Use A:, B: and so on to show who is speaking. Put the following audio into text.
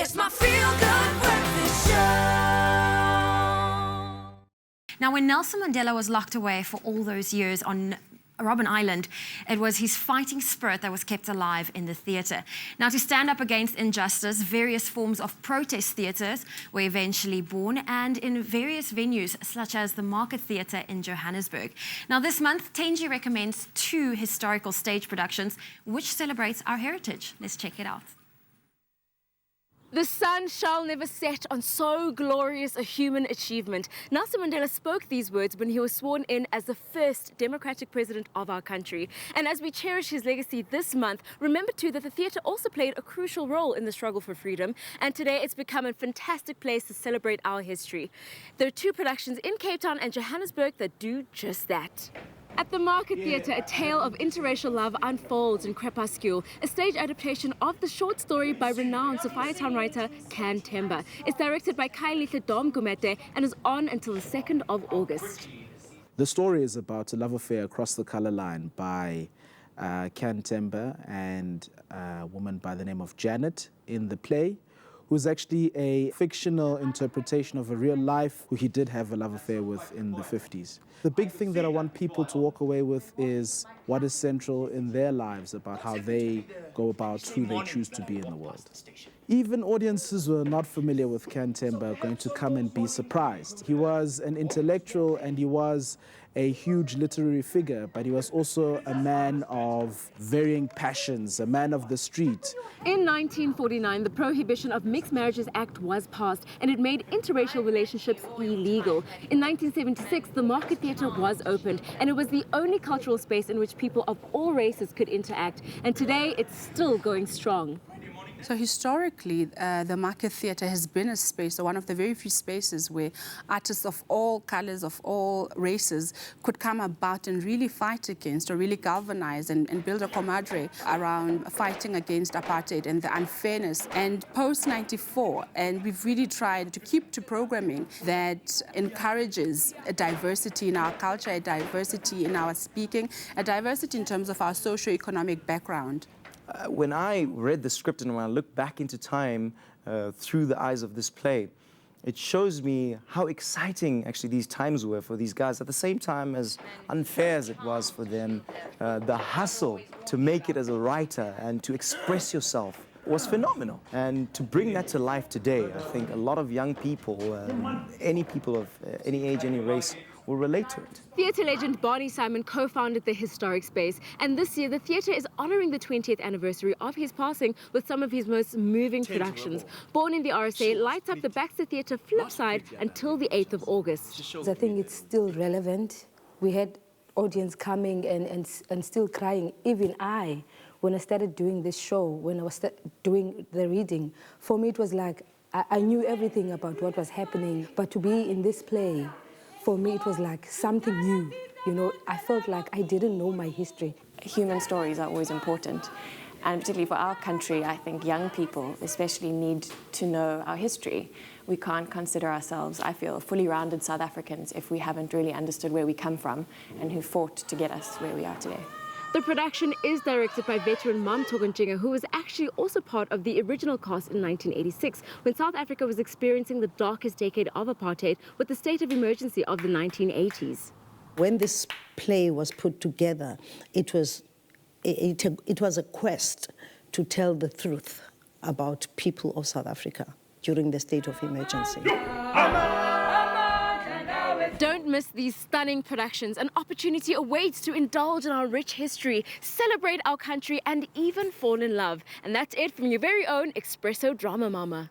A: It's my feel-good breakfast show.
B: Now, when Nelson Mandela was locked away for all those years on Robben Island, it was his fighting spirit that was kept alive in the theatre. Now, to stand up against injustice, various forms of protest theatres were eventually born, and in various venues, such as the Market Theatre in Johannesburg. Now, this month, THENJI recommends 2 historical stage productions, which celebrates our heritage. Let's check it out.
C: The sun shall never set on so glorious a human achievement. Nelson Mandela spoke these words when he was sworn in as the first democratic president of our country. And as we cherish his legacy this month, remember too that the theatre also played a crucial role in the struggle for freedom. And today it's become a fantastic place to celebrate our history. There are 2 productions in Cape Town and Johannesburg that do just that. At the Market Theatre, a tale of interracial love unfolds in Crepuscule, a stage adaptation of the short story by renowned Sophiatown writer Can Temba. It's directed by Kailihle Dom Gumete and is on until the 2nd of August.
D: The story is about a love affair across the colour line by Can Temba and a woman by the name of Janet in the play, who's actually a fictional interpretation of a real life who he did have a love affair with in the 50s. The big thing that I want people to walk away with is what is central in their lives about how they go about who they choose to be in the world. Even audiences who are not familiar with Can Temba are going to come and be surprised. He was an intellectual and he was a huge literary figure, but he was also a man of varying passions, a man of the street.
C: In 1949, the Prohibition of Mixed Marriages Act was passed, and it made interracial relationships illegal. In 1976, the Market Theatre was opened, and it was the only cultural space in which people of all races could interact. And today, it's still going strong.
E: So historically, the Market Theatre has been a space, or one of the very few spaces where artists of all colours, of all races could come about and really fight against, or really galvanise and build a camaraderie around fighting against apartheid and the unfairness. And post-94, and we've really tried to keep to programming that encourages a diversity in our culture, a diversity in our speaking, a diversity in terms of our socio-economic background.
F: When I read the script and when I look back into time through the eyes of this play, it shows me how exciting actually these times were for these guys. At the same time, as unfair as it was for them, the hustle to make it as a writer and to express yourself was phenomenal. And to bring that to life today, I think a lot of young people, any people of any age, any race, will relate to it.
C: Theatre legend Barney Simon co-founded the historic space, and this year the theatre is honouring the 20th anniversary of his passing with some of his most moving productions. Born in the RSA, lights up the Baxter Theatre flipside until the 8th of August.
G: I think it's still relevant. We had audience coming and still crying. Even I, when I started doing this show, when I was doing the reading, for me it was like I knew everything about what was happening, but to be in this play, for me, it was like something new. You know, I felt like I didn't know my history.
H: Human stories are always important. And particularly for our country, I think young people especially need to know our history. We can't consider ourselves, I feel, fully rounded South Africans if we haven't really understood where we come from and who fought to get us where we are today.
C: The production is directed by veteran Mam Togonjinga, who was actually also part of the original cast in 1986, when South Africa was experiencing the darkest decade of apartheid with the state of emergency of the 1980s.
I: When this play was put together, it was a quest to tell the truth about people of South Africa during the state of emergency.
C: Don't miss these stunning productions. An opportunity awaits to indulge in our rich history, celebrate our country, and even fall in love. And that's it from your very own Expresso Drama Mama.